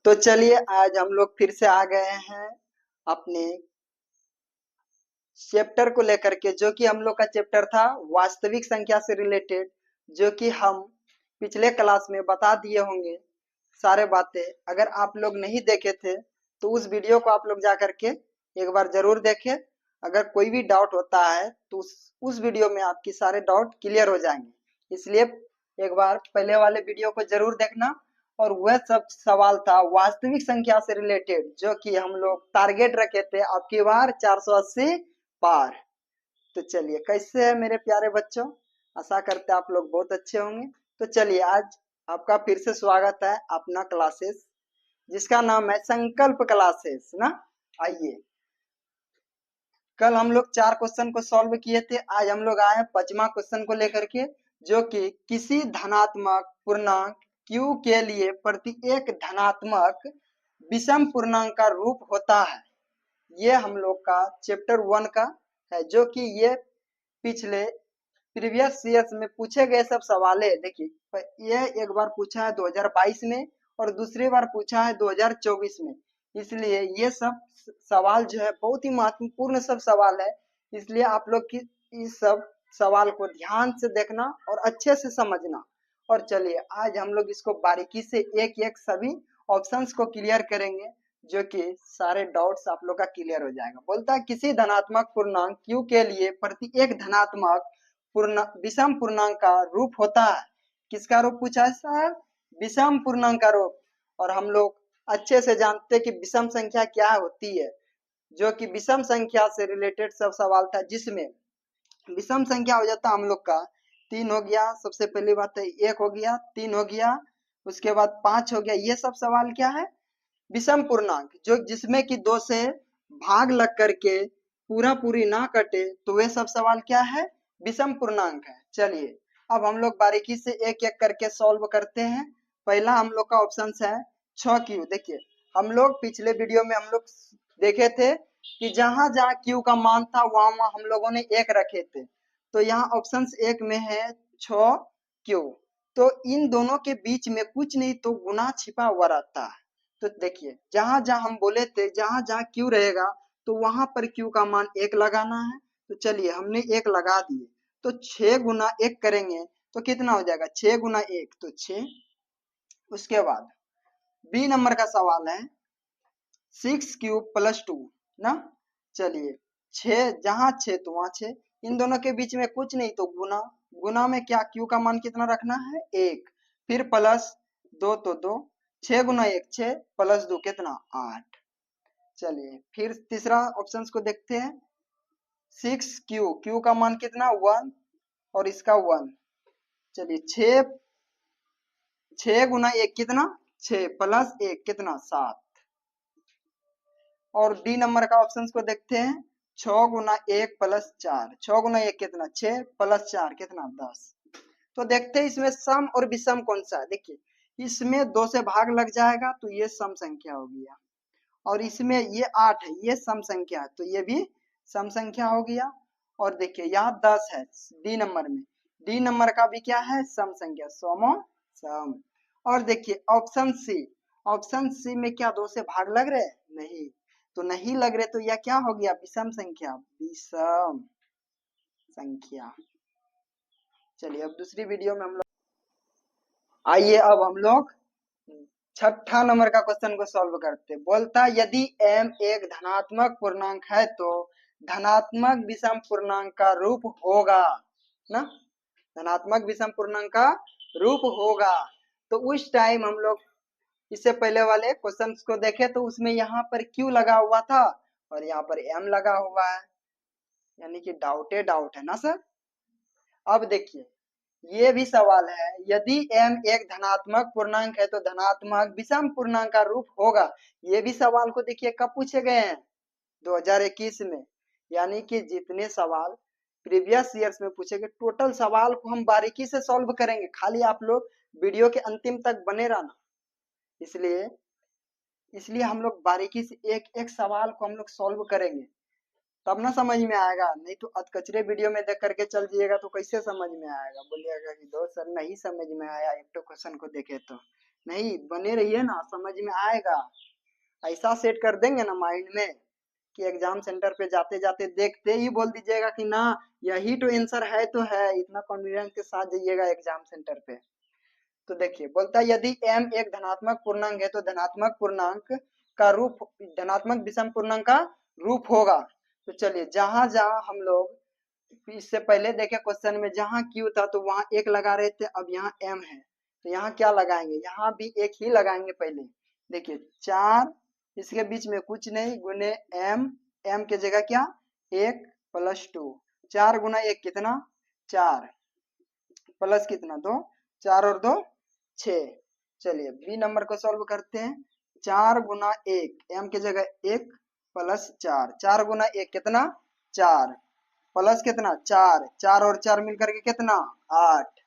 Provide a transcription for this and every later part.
तो चलिए आज हम लोग फिर से आ गए हैं अपने चैप्टर को लेकर के, जो कि हम लोग का चैप्टर था वास्तविक संख्या से रिलेटेड, जो कि हम पिछले क्लास में बता दिए होंगे सारे बातें। अगर आप लोग नहीं देखे थे तो उस वीडियो को आप लोग जा करके एक बार जरूर देखें। अगर कोई भी डाउट होता है तो उस वीडियो में आपकी सारे डाउट क्लियर हो जाएंगे, इसलिए एक बार पहले वाले वीडियो को जरूर देखना। और वह सब सवाल था वास्तविक संख्या से रिलेटेड, जो कि हम लोग टारगेट रखे थे अब की बार 480 पार। तो चलिए, कैसे है मेरे प्यारे बच्चों? आशा करते हैं आप लोग बहुत अच्छे होंगे। तो चलिए, आज आपका फिर से स्वागत है अपना क्लासेस, जिसका नाम है संकल्प क्लासेस ना। आइए, कल हम लोग 4 क्वेश्चन को सॉल्व किए थे, आज हम लोग आए 5वां क्वेश्चन को लेकर के, जो कि किसी धनात्मक पूर्णांक q के लिए प्रत्येक धनात्मक विषम पूर्णांक का रूप होता है। ये हम लोग का चैप्टर 1 का है, जो कि ये पिछले प्रीवियस ईयर्स में पूछे गए सब सवाल है। देखिए, ये एक बार पूछा है 2022 में और दूसरी बार पूछा है 2024 में, इसलिए ये सब सवाल जो है बहुत ही महत्वपूर्ण सब सवाल है। इसलिए आप लोग की इस सब सवाल को ध्यान से देखना और अच्छे से समझना। और चलिए, आज हम लोग इसको बारीकी से एक एक सभी ऑप्शंस को क्लियर करेंगे, जो कि सारे डाउट्स आप लोग का क्लियर हो जाएगा। बोलता है किसी धनात्मक पूर्णांक q के लिए प्रत्येक धनात्मक विषम पूर्णांक का रूप होता है। किसका रूप पूछा है सर? विषम पूर्णांक का रूप। और हम लोग अच्छे से जानते हैं कि विषम संख्या क्या होती है, जो कि विषम संख्या से रिलेटेड सब सवाल था, जिसमें विषम संख्या हो जाता हम लोग का 3 हो गया, सबसे पहली बात है 1 हो गया, 3 हो गया, उसके बाद 5 हो गया। ये सब सवाल क्या है? विषम पूर्णांक, जो जिसमें कि 2 से भाग लग करके पूरा पूरी ना कटे, तो वे सब सवाल क्या है? विषम पूर्णांक है। चलिए, अब हम लोग बारीकी से एक एक करके सॉल्व करते हैं। पहला हम लोग का ऑप्शन है 6q। देखिए, हम लोग पिछले वीडियो में हम लोग देखे थे कि जहां जहां q का मान था वहां वहां हम लोगों ने 1 रखे थे। तो यहाँ ऑप्शन 1 में है 6q। तो इन दोनों के बीच में कुछ नहीं तो गुना छिपा हुआ रहता है। तो देखिए, जहां जहां हम बोले थे जहां जहां q रहेगा तो वहां पर q का मान 1 लगाना है। तो चलिए, हमने 1 लगा दिए। तो 6 गुना 1 करेंगे तो कितना हो जाएगा? 6 गुना 1 तो 6। उसके बाद बी नंबर का सवाल है 6q प्लस 2 ना। चलिए, 6 जहां 6 तो वहां 6, इन दोनों के बीच में कुछ नहीं तो गुना। गुना में क्या q का मान कितना रखना है? 1। फिर प्लस 2 तो 2, 6 गुना 1 6 प्लस 2 कितना? 8। चलिए, फिर तीसरा ऑप्शन को देखते हैं 6q। q का मान कितना? 1 और इसका 1। चलिए, 6 गुना 1 कितना? 6 प्लस 1 कितना? 7। और डी नंबर का ऑप्शन को देखते हैं 6 गुना 1 प्लस 4। 6 गुना 1 कितना? 6 प्लस 4 कितना? 10। तो देखते हैं इसमें सम और विषम कौन सा है। देखिए, इसमें 2 से भाग लग जाएगा तो ये सम संख्या हो गया, और इसमें ये 8 है, ये सम संख्या है, तो ये भी सम संख्या हो गया। और देखिए, यहाँ 10 है डी नंबर में, डी नंबर का भी क्या है? सम संख्या, समो सम। और देखिए ऑप्शन सी, ऑप्शन सी में क्या 2 से भाग लग रहे? नहीं, तो नहीं लग रहे, तो यह क्या हो गया? विषम संख्या, विषम संख्या। चलिए, अब दूसरी वीडियो में हम लोग आइए, अब हम लोग छठा नंबर का क्वेश्चन को सॉल्व करते। बोलता यदि m एक धनात्मक पूर्णांक है तो धनात्मक विषम पूर्णांक का रूप होगा ना। धनात्मक विषम पूर्णांक का रूप होगा। तो उस टाइम हम लोग इससे पहले वाले क्वेश्चन को देखे तो उसमें यहाँ पर q लगा हुआ था और यहाँ पर m लगा हुआ है, यानी कि डाउट है ना सर। अब देखिए, ये भी सवाल है यदि m एक धनात्मक पूर्णांक है तो धनात्मक विषम पूर्णांक का रूप होगा। ये भी सवाल को देखिए कब पूछे गए हैं? 2021 में। यानी कि जितने सवाल प्रीवियस ईयर्स में पूछे गए, टोटल सवाल को हम बारीकी से सॉल्व करेंगे। खाली आप लोग वीडियो के अंतिम तक बने रहना। इसलिए हम लोग बारीकी से एक एक सवाल को हम लोग सॉल्व करेंगे, तब ना समझ में आएगा। नहीं तो अधकचरे वीडियो में देख करके चल जाइएगा तो कैसे समझ में आएगा? बोलिएगा कि दोस्त सर नहीं समझ में आया एक तो क्वेश्चन को देखे तो। नहीं, बने रहिए ना, समझ में आएगा। ऐसा सेट कर देंगे ना माइंड में कि एग्जाम सेंटर पे जाते जाते देखते ही बोल दीजिएगा कि ना यही तो आंसर है, तो है, इतना कॉन्फिडेंस के साथ जाइएगा एग्जाम सेंटर पे। तो देखिए बोलता है यदि m एक धनात्मक पूर्णांक है तो धनात्मक पूर्णांक का रूप धनात्मक विषम पूर्णांक का रूप होगा। तो चलिए जहां जहां हम लोग इससे पहले देखे क्वेश्चन में जहां q था तो वहां एक लगा रहे थे, अब यहाँ m है तो यहाँ क्या लगाएंगे, यहाँ भी एक ही लगाएंगे। पहले देखिए 4, इसके बीच में कुछ नहीं, गुने m की जगह क्या 1 + 2, 4 गुना 1 कितना 4, प्लस कितना 2, 4 और 2 6। चलिए बी नंबर को सॉल्व करते हैं। 4 गुना 1, m की जगह 1 + 4, 4 गुना 1 कितना 4, प्लस कितना 4, 4 और 4 मिलकर के कितना 8।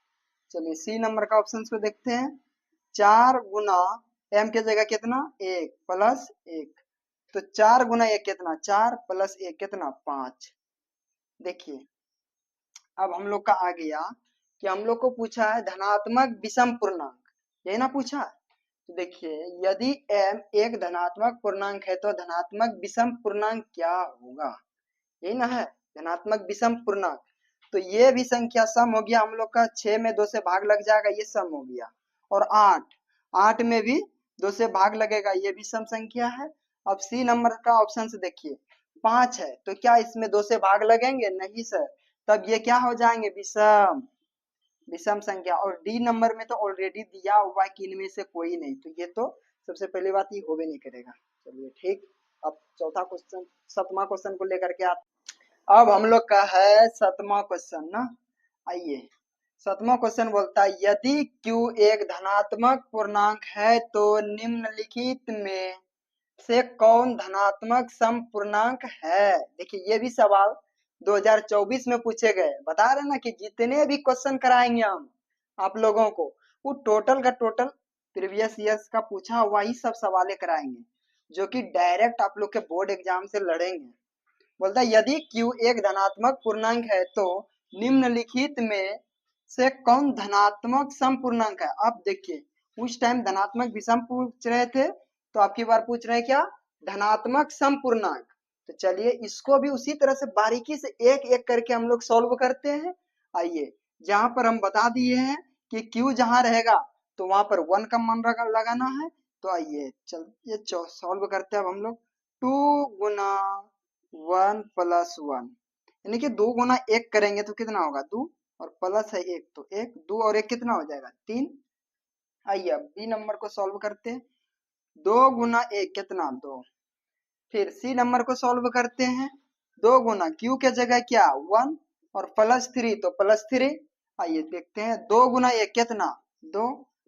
चलिए सी नंबर का ऑप्शन को देखते हैं। 4 गुना m की जगह कितना 1 + 1, तो 4 गुना 1 कितना 4 + 1 कितना 5। देखिए अब हम लोग का आ गया कि हम लोग को पूछा है धनात्मक विषम पूर्णांक, यही ना पूछा है। तो देखिए यदि m एक धनात्मक पूर्णांक है तो धनात्मक विषम पूर्णांक क्या होगा, यही ना है धनात्मक विषम पूर्णांक। तो ये भी संख्या सम हो गया हम लोग का, 6 में 2 से भाग लग जाएगा, ये सम हो गया। और 8 में भी 2 से भाग लगेगा, ये भी सम संख्या है। अब सी नंबर का ऑप्शन से देखिए 5 है तो क्या इसमें 2 से भाग लगेंगे, नहीं सर, तब ये क्या हो जाएंगे विषम विषम संख्या। और डी नंबर में तो ऑलरेडी दिया हुआ है कि इनमें से कोई नहीं, तो ये तो सबसे पहली बात ये होवे नहीं करेगा। चलिए ठीक, अब चौथा क्वेश्चन, सातवां क्वेश्चन को लेकर के अब हम लोग का है सातवां क्वेश्चन ना। आइए सातवां क्वेश्चन बोलता है यदि q एक धनात्मक पूर्णांक है तो निम्नलिखित में से कौन धनात्मक सम पूर्णांक है। देखिए ये भी सवाल 2024 में पूछे गए, बता रहे ना कि जितने भी क्वेश्चन कराएंगे हम आप लोगों को वो टोटल का टोटल प्रीवियस ईयर्स का पूछा हुआ ही सब सवाले कराएंगे, जो कि डायरेक्ट आप लोग के बोर्ड एग्जाम से लड़ेंगे। बोलता है यदि q एक धनात्मक पूर्णांक है तो निम्नलिखित में से कौन धनात्मक सम पूर्णांक है। अब देखिए उस टाइम धनात्मक विषम पूछ रहे थे, तो आपकी बार पूछ रहे हैं क्या धनात्मक सम पूर्णांक। तो चलिए इसको भी उसी तरह से बारीकी से एक एक करके हम लोग सॉल्व करते हैं। आइए जहां पर हम बता दिए हैं कि q जहां रहेगा तो वहां पर 1 का मान लगाना है। तो आइए चलिए सॉल्व करते हैं अब हम लोग। 2 गुना 1 + 1, यानी कि 2 गुना 1 करेंगे तो कितना होगा 2, और प्लस है 1 तो 1, 2 और 1 कितना हो जाएगा 3। आइए अब बी नंबर को सॉल्व करते हैं। 2 गुना 1 कितना 2। फिर सी नंबर को सॉल्व करते हैं। 2 गुना q के जगह क्या 1 और +3 तो +3। आइए देखते हैं 2 गुना 1 कितना 2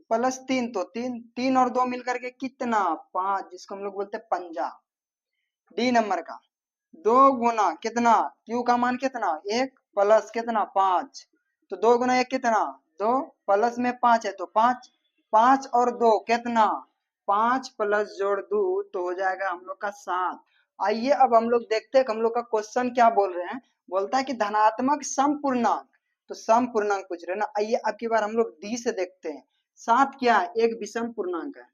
+3 तो 3, 3 और 2 मिलकर के कितना 5, जिसको हम लोग बोलते हैं पंजा। डी नंबर का 2 गुना कितना q का मान कितना 1 प्लस कितना 5, तो 2 गुना 1 कितना 2, प्लस में 5 है तो 5, 5 और 2 कितना 5 प्लस जोड़ 2 तो हो जाएगा हम लोग का 7। आइए अब हम लोग देखते हैं कि हम लोग का क्वेश्चन क्या बोल रहे हैं। बोलता है कि धनात्मक सम पूर्णांक, तो सम पूर्णांक पूछ रहे हैं ना। आइए अब की बार हम लोग डी से देखते हैं। 7 क्या है एक विषम पूर्णांक है,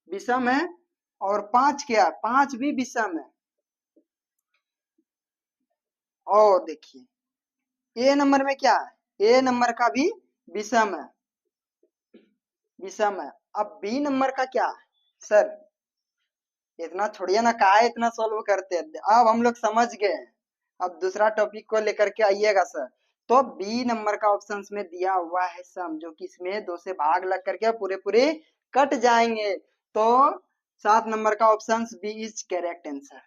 विषम है, और 5 क्या है 5 भी विषम है। और देखिए ए नंबर में क्या है, ए नंबर का भी विषम है, विषम है। अब बी नंबर का क्या है सर, इतना थोड़ी ना कहा है इतना सॉल्व करते हैं, अब हम लोग समझ गए। अब दूसरा टॉपिक को लेकर के आइएगा सर। तो बी नंबर का ऑप्शन में दिया हुआ है सम, जो कि इसमें 2 से भाग लग करके पूरे पूरे कट जाएंगे। तो 7 नंबर का option B is correct answer.